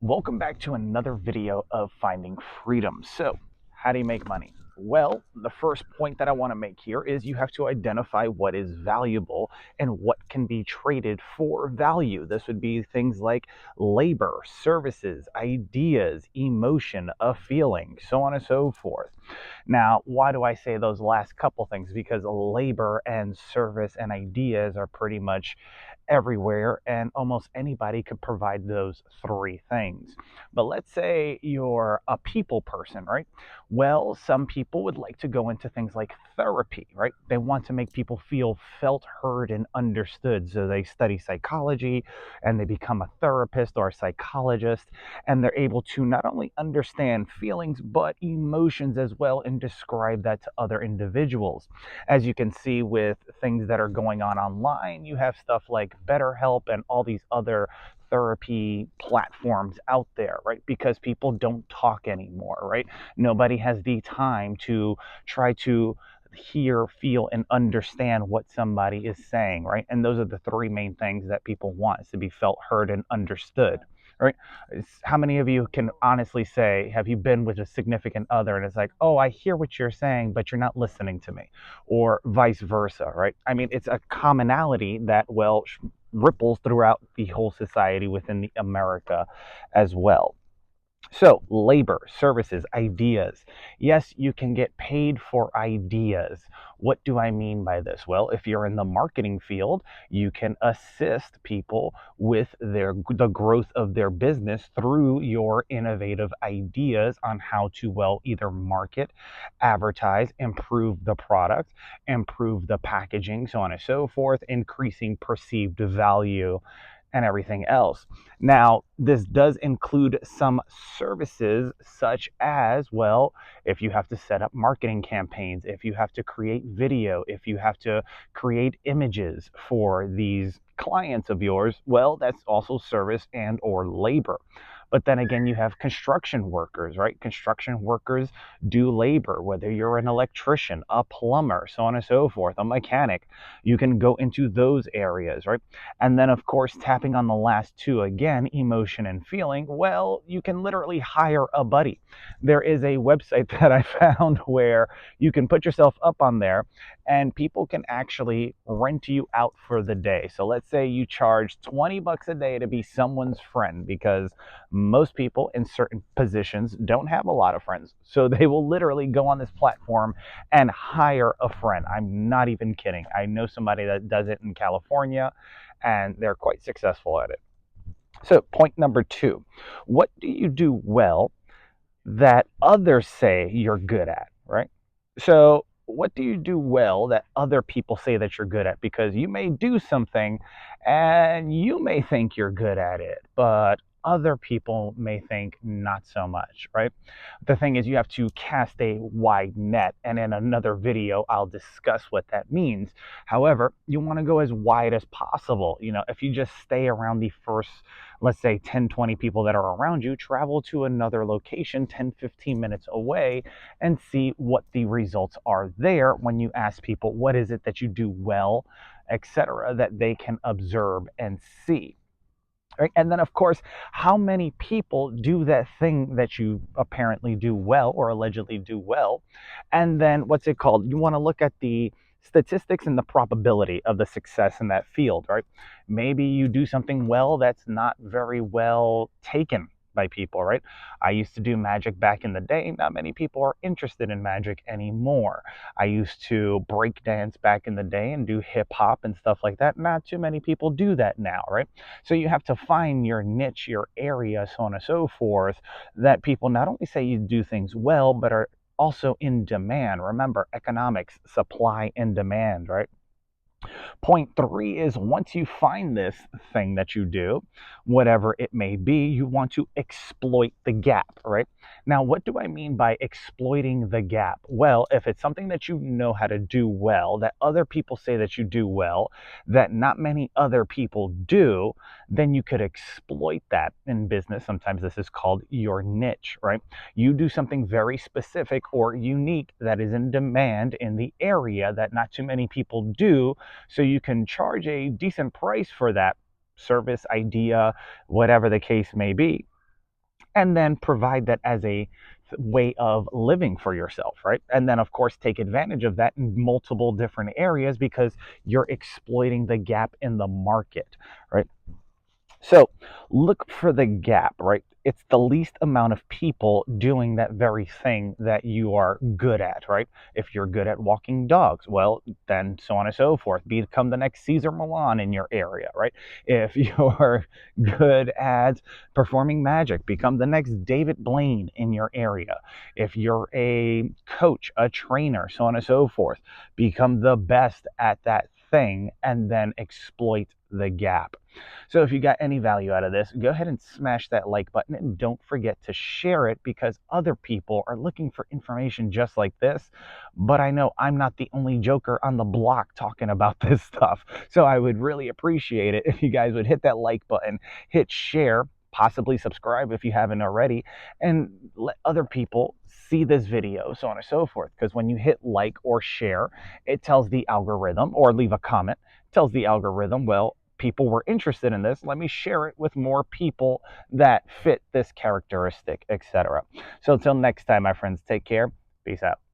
Welcome back to another video of Finding Freedom. So, how do you make money? Well, the first point that I want to make here is you have to identify what is valuable and what can be traded for value. This would be things like labor, services, ideas, emotion, a feeling, so on and so forth. Now, why do I say those last couple things? Because labor and service and ideas are pretty much everywhere, and almost anybody could provide those three things. But let's say you're a people person, right? Well, some people would like to go into things like therapy, right? They want to make people feel felt, heard, and understood. So they study psychology and they become a therapist or a psychologist, and they're able to not only understand feelings but emotions as well and describe that to other individuals. As you can see with things that are going on online, you have stuff like BetterHelp and all these other therapy platforms out there, right? Because people don't talk anymore, right? Nobody has the time to try to hear, feel, and understand what somebody is saying, right? And those are the three main things that people want, is to be felt, heard, and understood, right? How many of you can honestly say, have you been with a significant other and it's like, oh, I hear what you're saying, but you're not listening to me, or vice versa, right? I mean, it's a commonality that, well, ripples throughout the whole society within the America as well. So, labor, services, ideas. Yes, you can get paid for ideas. What do I mean by this? Well, if you're in the marketing field, you can assist people with the growth of their business through your innovative ideas on how to, well, either market, advertise, improve the product, improve the packaging, so on and so forth, increasing perceived value and everything else. Now, this does include some services such as, well, if you have to set up marketing campaigns, if you have to create video, if you have to create images for these clients of yours, well, that's also service and or labor. But then again, you have construction workers, right? Construction workers do labor, whether you're an electrician, a plumber, so on and so forth, a mechanic. You can go into those areas, right? And then, of course, tapping on the last two again, emotion and feeling, well, you can literally hire a buddy. There is a website that I found where you can put yourself up on there and people can actually rent you out for the day. So let's say you charge 20 bucks a day to be someone's friend, because most people in certain positions don't have a lot of friends. So they will literally go on this platform and hire a friend. I'm not even kidding. I know somebody that does it in California and they're quite successful at it. So, point number two, what do you do well that others say you're good at, right? So, what do you do well that other people say that you're good at? Because you may do something and you may think you're good at it, but other people may think not so much, right? The thing is, you have to cast a wide net, and in another video, I'll discuss what that means. However, you want to go as wide as possible. You know, if you just stay around the first, let's say 10, 20 people that are around you, travel to another location 10, 15 minutes away and see what the results are there when you ask people, what is it that you do well, etc., that they can observe and see. Right? And then, of course, how many people do that thing that you apparently do well or allegedly do well? And then, what's it called? You want to look at the statistics and the probability of the success in that field, right? Maybe you do something well that's not very well taken by people, right? I used to do magic back in the day. Not many people are interested in magic anymore. I used to break dance back in the day and do hip hop and stuff like that. Not too many people do that now, right? So you have to find your niche, your area, so on and so forth, that people not only say you do things well, but are also in demand. Remember, economics, supply and demand, right? Point three is, once you find this thing that you do, whatever it may be, you want to exploit the gap, right? Now, what do I mean by exploiting the gap? Well, if it's something that you know how to do well, that other people say that you do well, that not many other people do, then you could exploit that in business. Sometimes this is called your niche, right? You do something very specific or unique that is in demand in the area that not too many people do, so you can charge a decent price for that service, idea, whatever the case may be. and then provide that as a way of living for yourself, right? And then, of course, take advantage of that in multiple different areas because you're exploiting the gap in the market, right? So look for the gap, right? It's the least amount of people doing that very thing that you are good at, right? If you're good at walking dogs, well, then so on and so forth. Become the next Caesar Milan in your area, right? If you're good at performing magic, become the next David Blaine in your area. If you're a coach, a trainer, so on and so forth, become the best at that thing and then exploit the gap. So if you got any value out of this, go ahead and smash that like button and don't forget to share it because other people are looking for information just like this. But I know I'm not the only joker on the block talking about this stuff. So I would really appreciate it if you guys would hit that like button, hit share, possibly subscribe if you haven't already, and let other people see this video, so on and so forth. Because when you hit like or share, it tells the algorithm, or leave a comment, tells the algorithm, well, people were interested in this. Let me share it with more people that fit this characteristic, etc. So until next time, my friends, take care. Peace out.